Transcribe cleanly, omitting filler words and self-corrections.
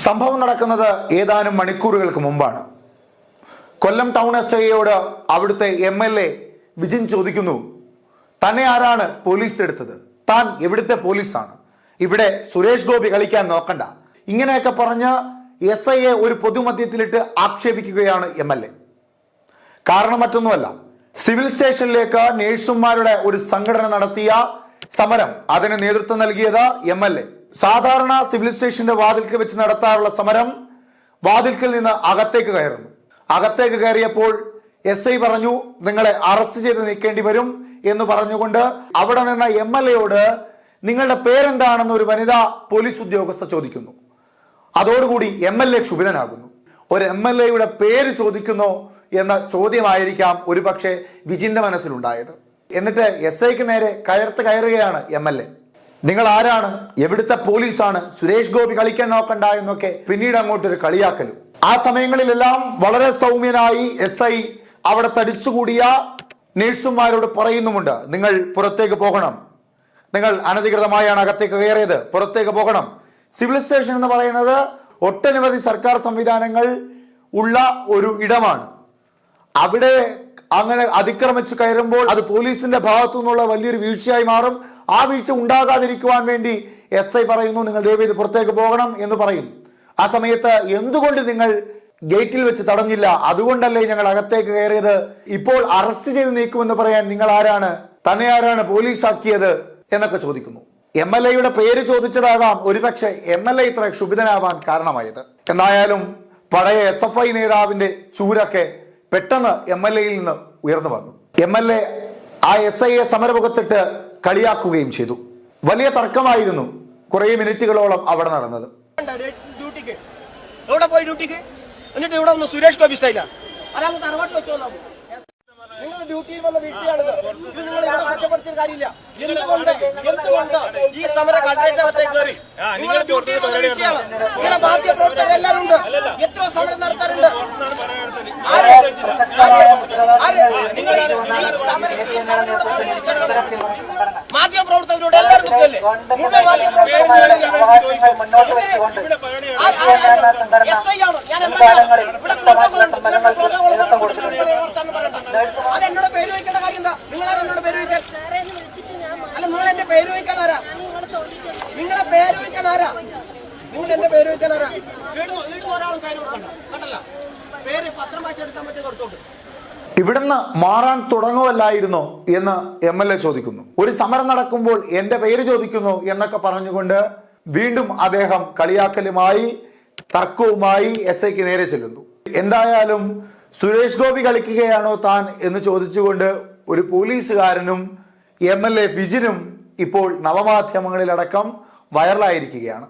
സംഭവം നടക്കുന്നത് ഏതാനും മണിക്കൂറുകൾക്ക് മുമ്പാണ്. കൊല്ലം ടൗൺ SIയോട് അവിടുത്തെ MLA വിജിൻ ചോദിക്കുന്നു, തന്നെ ആരാണ് പോലീസ് എടുത്തത്? താൻ എവിടുത്തെ പോലീസാണ്? ഇവിടെ സുരേഷ് ഗോപി കളിക്കാൻ നോക്കണ്ട. ഇങ്ങനെയൊക്കെ പറഞ്ഞ് SIയെ ഒരു പൊതുമധ്യത്തിലിട്ട് ആക്ഷേപിക്കുകയാണ് MLA. കാരണം മറ്റൊന്നുമല്ല, സിവിൽ സ്റ്റേഷനിലേക്ക് നേഴ്സുമാരുടെ ഒരു സംഘടന നടത്തിയ സമരം, അതിന് നേതൃത്വം നൽകിയത് MLA. സാധാരണ സിവിൽ സ്റ്റേഷന്റെ വാതിൽക്ക് വെച്ച് നടത്താറുള്ള സമരം വാതിൽക്കിൽ നിന്ന് അകത്തേക്ക് കയറുന്നു. അകത്തേക്ക് കയറിയപ്പോൾ SI പറഞ്ഞു, നിങ്ങളെ അറസ്റ്റ് ചെയ്ത് നീക്കേണ്ടി വരും എന്ന് പറഞ്ഞുകൊണ്ട് അവിടെ നിന്ന MLAയോട് നിങ്ങളുടെ പേരെന്താണെന്ന് ഒരു വനിതാ പോലീസ് ഉദ്യോഗസ്ഥ ചോദിക്കുന്നു. അതോടുകൂടി MLA ക്ഷുഭിതനാകുന്നു. ഒരു MLAയുടെ പേര് ചോദിക്കുന്നു എന്ന ചോദ്യമായിരിക്കാം ഒരുപക്ഷെ വിജിന്റെ മനസ്സിലുണ്ടായത്. എന്നിട്ട് SIക്ക് നേരെ കയറുകയാണ് MLA. നിങ്ങൾ ആരാണ്? എവിടുത്തെ പോലീസാണ്? സുരേഷ് ഗോപി കളിക്കാൻ നോക്കണ്ട എന്നൊക്കെ പിന്നീട് അങ്ങോട്ടൊരു കളിയാക്കലും. ആ സമയങ്ങളിലെല്ലാം വളരെ സൗമ്യനായി SI അവിടെ തടിച്ചുകൂടിയ നേഴ്സുമാരോട് പറയുന്നുമുണ്ട്, നിങ്ങൾ പുറത്തേക്ക് പോകണം, നിങ്ങൾ അനധികൃതമായാണ് അകത്തേക്ക് കയറിയത്, പുറത്തേക്ക് പോകണം. സിവിൽ സ്റ്റേഷൻ എന്ന് പറയുന്നത് ഒട്ടനവധി സർക്കാർ സംവിധാനങ്ങൾ ഉള്ള ഒരു ഇടമാണ്. അവിടെ അങ്ങനെ അതിക്രമിച്ച് കയറുമ്പോൾ അത് പോലീസിന്റെ ഭാഗത്തു നിന്നുള്ള വലിയൊരു വീഴ്ചയായി മാറും. ആ വീഴ്ച ഉണ്ടാകാതിരിക്കുവാൻ വേണ്ടി SI പറയുന്നു, നിങ്ങൾ ദയവേത് പുറത്തേക്ക് പോകണം എന്ന് പറയും. ആ സമയത്ത് എന്തുകൊണ്ട് നിങ്ങൾ ഗേറ്റിൽ വെച്ച് തടഞ്ഞില്ല? അതുകൊണ്ടല്ലേ ഞങ്ങൾ അകത്തേക്ക് കയറിയത്. ഇപ്പോൾ അറസ്റ്റ് ചെയ്ത് നീക്കുമെന്ന് പറയാൻ നിങ്ങൾ ആരാണ്? തന്നെ ആരാണ് പോലീസ് ആക്കിയത് എന്നൊക്കെ ചോദിക്കുന്നു. MLAയുടെ പേര് ചോദിച്ചതാകാം ഒരുപക്ഷെ MLA ഇത്ര ക്ഷുഭിതനാവാൻ കാരണമായത്. എന്തായാലും പഴയ SFI നേതാവിന്റെ ചൂരൊക്കെ പെട്ടെന്ന് MLAയിൽ നിന്ന് ഉയർന്നു വന്നു. MLA ആ SIയെ സമരമുഖത്തിട്ട് കളിയാക്കുകയും ചെയ്തു. വലിയ തർക്കമായിരുന്നു കുറെ മിനിറ്റുകളോളം അവിടെ നടന്നത്. എന്നിട്ട് ഇവിടെ ഒന്ന് സുരേഷ് ഗോപി സ്റ്റൈല നിങ്ങൾ ഡ്യൂട്ടിയിൽ വന്ന വീഴ്ചയാണിത്. ഇത് നിങ്ങൾ ഇവിടെ മാറ്റപ്പെടുത്തിയ കാര്യമില്ല. എന്തുകൊണ്ട് ഈ സമരം കളക്ടറേറ്റിനകത്തേക്ക് കയറി? നിങ്ങൾ ഡ്യൂട്ടിയിൽ വന്ന വീഴ്ചയാണ്. ഇങ്ങനെ മാധ്യമപ്രവർത്തകർ എല്ലാവരും ഉണ്ട്. എത്ര സമരം നടത്താറുണ്ട്? മാധ്യമപ്രവർത്തകരോട് എല്ലാവരും നിൽക്കല്ലേ? SI ആണ്, ഞാൻ അതെന്നോട് പേര് വയ്ക്കേണ്ട കാര്യം എന്താ? നിങ്ങളാരും എന്നോട് പേര് വയ്ക്കാൻ? അല്ല, നിങ്ങൾ എന്റെ പേര് വയ്ക്കാൻ ആരാ? നിങ്ങളെ പേര് വയ്ക്കാൻ ആരാ? നിങ്ങൾ എന്റെ പേര് വയ്ക്കാൻ ആരാ? വീട്ടിൽ ഒരാളും പേര് കൊടുക്കണ്ട, കണ്ടല്ല? പേര് പത്രം വായിച്ചെടുക്കാൻ പറ്റിയ കൊടുത്തോട്ട്. ഇവിടുന്ന് മാറാൻ തുടങ്ങുമല്ലായിരുന്നോ എന്ന് MLA ചോദിക്കുന്നു. ഒരു സമരം നടക്കുമ്പോൾ എന്റെ പേര് ചോദിക്കുന്നു എന്നൊക്കെ പറഞ്ഞുകൊണ്ട് വീണ്ടും അദ്ദേഹം കളിയാക്കലുമായി തർക്കവുമായി SIക്ക് നേരെ ചെല്ലുന്നു. എന്തായാലും സുരേഷ് ഗോപി കളിക്കുകയാണോ താൻ എന്ന് ചോദിച്ചുകൊണ്ട് ഒരു പോലീസുകാരനും MLA വിജിനും ഇപ്പോൾ നവമാധ്യമങ്ങളിലടക്കം വൈറലായിരിക്കുകയാണ്.